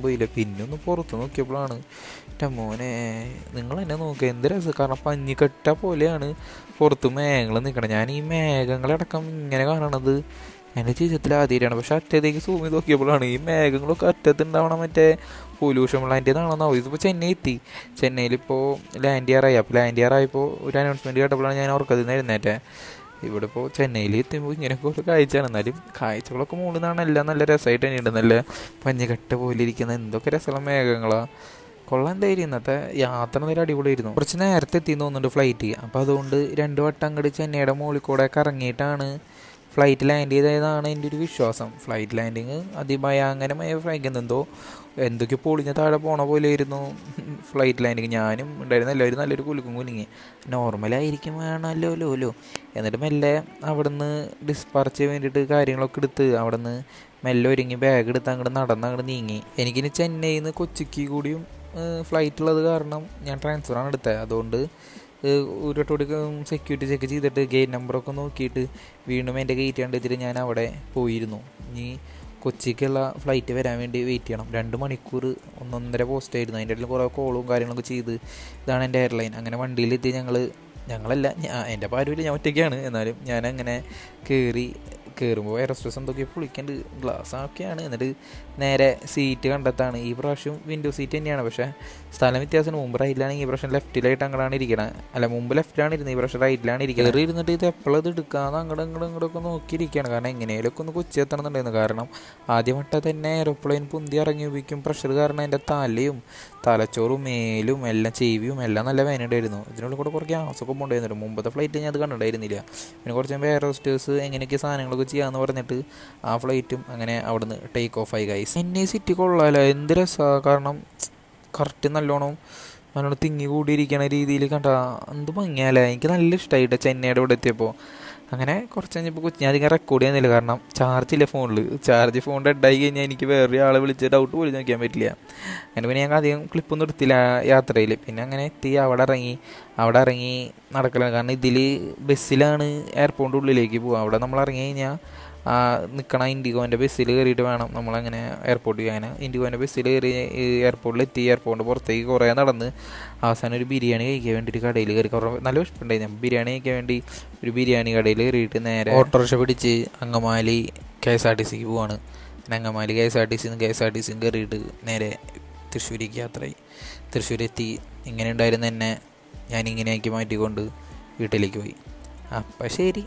പോയില്ല. പിന്നെ ഒന്ന് പുറത്ത് നോക്കിയപ്പോഴാണ് എൻ്റെ മോനെ നിങ്ങൾ എന്നെ നോക്കുക എന്ത് രസം. കാരണം പഞ്ഞിക്കട്ട പോലെയാണ് പുറത്ത് മേഘങ്ങൾ നിൽക്കണം. ഞാൻ ഈ മേഘങ്ങളടക്കം ഇങ്ങനെ കാണണത് എൻ്റെ ജീവിതത്തിൽ ആദ്യമായിട്ടാണ്. പക്ഷെ അറ്റത്തേക്ക് സൂം ചെയ്ത് നോക്കിയപ്പോഴാണ് ഈ മേഘങ്ങളൊക്കെ അറ്റത്തുണ്ടാവണം മറ്റേ പൊല്യൂഷൻ പ്ലാന്റിന്നാണെന്നാവും. ഇതിപ്പോൾ ചെന്നൈ എത്തി. ചെന്നൈയിലിപ്പോൾ ലാൻഡ് ചെയ്യാറായി. അപ്പോൾ ലാൻഡ് ചെയ്യാറായപ്പോൾ ഒരു അനൗൺസ്മെൻറ്റ് കേട്ടപ്പോഴാണ് ഞാൻ ഓർക്കത്തിൽ നിന്ന് എഴുന്നേറ്റേ. ഇവിടെ ഇപ്പോൾ ചെന്നൈയിൽ എത്തുമ്പോൾ ഇങ്ങനെയൊക്കെ ഒരു കാഴ്ചയാണ്. എന്നാലും കാഴ്ചകളൊക്കെ മുകളിൽ നിന്നാണ് എല്ലാം നല്ല രസമായിട്ട് തന്നെയുണ്ട്. നല്ല പഞ്ഞിക്കട്ട പോലെ ഇരിക്കുന്ന എന്തൊക്കെ രസമുള്ള മേഘങ്ങളാണ്. കൊള്ളാൻ എന്തായാലും ഇന്നത്തെ യാത്ര നേരം അടിപൊളിയായിരുന്നു. കുറച്ച് നേരത്തെ എത്തിയെന്ന് തോന്നുന്നുണ്ട് ഫ്ലൈറ്റ്. അപ്പോൾ അതുകൊണ്ട് 2 വട്ടം അങ്ങോട്ട് ചെന്നൈയുടെ മുകളിൽ കൂടെ കറങ്ങിയിട്ടാണ് ഫ്ലൈറ്റ് ലാൻഡ് ചെയ്തതാണ് എൻ്റെ ഒരു വിശ്വാസം. ഫ്ലൈറ്റ് ലാൻഡിങ് അതിഭയങ്കരമായ ഫ്രൈക്കുന്നെന്തോ എന്തൊക്കെ പൊളിഞ്ഞ താഴെ പോണ പോലെ ആയിരുന്നു ഫ്ലൈറ്റ് ലാൻഡിങ്. ഞാനും ഉണ്ടായിരുന്ന എല്ലാവരും നല്ലൊരു കുലുക്കും കുലുങ്ങി. നോർമലായിരിക്കും വേണമല്ലോ. എന്നിട്ട് മെല്ലെ അവിടെ നിന്ന് ഡിസ്പാർച്ച് വേണ്ടിയിട്ട് കാര്യങ്ങളൊക്കെ എടുത്ത് അവിടെ നിന്ന് മെല്ലെ ഒരുങ്ങി ബാഗ് എടുത്ത് അങ്ങോട്ട് നീങ്ങി. എനിക്കിനി ചെന്നൈയിൽ നിന്ന് കൊച്ചിക്ക് കൂടിയും ഫ്ലൈറ്റ് ഉള്ളത് കാരണം ഞാൻ ട്രാൻസ്ഫറാണ് എടുത്തത്. അതുകൊണ്ട് ഒരു വട്ടോടി സെക്യൂരിറ്റി ചെക്ക് ചെയ്തിട്ട് ഗേറ്റ് നമ്പറൊക്കെ നോക്കിയിട്ട് വീണ്ടും എൻ്റെ ഗേറ്റ് കണ്ടെത്തിയിട്ട് ഞാൻ അവിടെ പോയിരുന്നു. ഇനി കൊച്ചിക്കുള്ള ഫ്ലൈറ്റ് വരാൻ വേണ്ടി വെയിറ്റ് ചെയ്യണം. 2 മണിക്കൂർ 1.5 പോസ്റ്റ് ആയിരുന്നു. അതിൻ്റെ ഇടയിൽ കുറേ കോളും കാര്യങ്ങളൊക്കെ ചെയ്ത് ഇതാണ് എൻ്റെ എയർലൈൻ. അങ്ങനെ വണ്ടിയിലെത്തി ഞങ്ങളല്ല എൻ്റെ പാരൂല്ല, ഞാൻ ഒറ്റയ്ക്കാണ്. എന്നാലും ഞാനങ്ങനെ കയറുമ്പോൾ എയർ ഹോസ്റ്റസ് എന്തൊക്കെ പൊളിക്കേണ്ട ഗ്ലാസ് ഒക്കെയാണ്. എന്നിട്ട് നേരെ സീറ്റ് കണ്ടെത്താണ്. ഈ പ്രാവശ്യം വിൻഡോ സീറ്റ് തന്നെയാണ്, പക്ഷേ സ്ഥലം വ്യത്യാസമാണ്. മുമ്പ് റൈറ്റിലാണെങ്കിൽ ഈ പ്രാവശ്യം ലെഫ്റ്റിലായിട്ട് അങ്ങോട്ടാണ് ഇരിക്കണം. അല്ല, മുമ്പ് ലെഫ്റ്റിലാണ് ഇരുന്നത്, ഈ പ്രാവശ്യം റൈറ്റിലാണ് ഇരിക്കുന്നത്. കയറി ഇരുന്നിട്ട് ഇത് എപ്പോഴത് എടുക്കാതെ അങ്ങോട്ടൊക്കെ നോക്കിയിരിക്കുകയാണ്. കാരണം എങ്ങനെയൊക്കെ ഒന്ന് കൊച്ചി എത്തണമെന്നുണ്ടായിരുന്നു. കാരണം ആദ്യം വട്ടം തന്നെ എയർപ്ലെയിൻ പൊന്തി ഇറങ്ങി ഉപയോഗിക്കും പ്രഷർ കാരണം എൻ്റെ തലച്ചോറും മേലും എല്ലാം ചെവിയും എല്ലാം നല്ല വേനണ്ടായിരുന്നു. ഇതിനുള്ളിൽ കൂടെ കുറേ ഗ്യാസൊക്കെ കൊണ്ടുവരുന്നുണ്ട്. മുമ്പത്തെ ഫ്ലൈറ്റ് ഞാൻ അത് കണ്ടിട്ടുണ്ടായിരുന്നില്ല. പിന്നെ കുറച്ച് മുമ്പ് എയർ ഹോസ്റ്റേഴ്സ് എങ്ങനെയൊക്കെ സാധനങ്ങളൊക്കെ ചെയ്യാമെന്ന് പറഞ്ഞിട്ട് ആ ഫ്ലൈറ്റും അങ്ങനെ അവിടുന്ന് ടേക്ക് ഓഫ് ആയി ഗൈസ്. എന്നെ സിറ്റി കൊള്ളാമല്ലോ, എന്ത് രസമാണ്. കാരണം കറക്റ്റ് നല്ലോണം തിങ്ങി കൂടിയിരിക്കണ രീതിയിൽ കണ്ട എന്ത് ഭംഗിയല്ലേ. എനിക്ക് നല്ല ഇഷ്ടമായിട്ട് ചെന്നൈയുടെ ഇവിടെ എത്തിയപ്പോൾ. അങ്ങനെ കുറച്ച് കഴിഞ്ഞപ്പോൾ ഞാൻ അധികം റെക്കോർഡ് ചെയ്യുന്നില്ല, കാരണം ചാർജില്ല ഫോണിൽ. ഫോൺ ഡെഡായി കഴിഞ്ഞാൽ എനിക്ക് വേറെ ആളെ വിളിച്ച് ഡൗട്ട് പോലും നോക്കാൻ പറ്റില്ല. അങ്ങനെ പിന്നെ ഞങ്ങൾ അധികം ക്ലിപ്പൊന്നും എടുത്തില്ല യാത്രയിൽ. പിന്നെ അങ്ങനെ എത്തി അവിടെ ഇറങ്ങി നടക്കലാണ്. കാരണം ഇതിൽ ബസ്സിലാണ് എയർപോർട്ടിൻ്റെ ഉള്ളിലേക്ക് പോകുക. അവിടെ നമ്മൾ ഇറങ്ങി കഴിഞ്ഞാൽ നിൽക്കണ ഇൻഡിഗോൻ്റെ ബസ്സിൽ കയറിയിട്ട് വേണം നമ്മളങ്ങനെ എയർപോർട്ടിൽ പോകാൻ. ഇൻഡിഗോൻ്റെ ബസ്സിൽ കയറി എയർപോർട്ടിലെത്തി. എയർപോർട്ടിൻ്റെ പുറത്തേക്ക് കുറേ നടന്ന് അവസാനം ഒരു ബിരിയാണി കഴിക്കാൻ വേണ്ടിയിട്ട് കടയിൽ കയറി. കുറേ നല്ല വിഷമമുണ്ടായിരുന്നു. ബിരിയാണി കഴിക്കാൻ വേണ്ടി ഒരു ബിരിയാണി കടയിൽ കയറിയിട്ട് നേരെ ഓട്ടോറിക്ഷ പിടിച്ച് അങ്കമാലി KSRTCക്ക് പോവാണ്. അങ്കമാലി KSRTCന്ന് കയറിയിട്ട് നേരെ തൃശ്ശൂരേക്ക് യാത്രയായി. തൃശ്ശൂരെത്തി. ഇങ്ങനെ ഉണ്ടായിരുന്ന എന്നെ ഞാനിങ്ങനെയാക്കി മാറ്റിക്കൊണ്ട് വീട്ടിലേക്ക് പോയി. അപ്പം ശരി.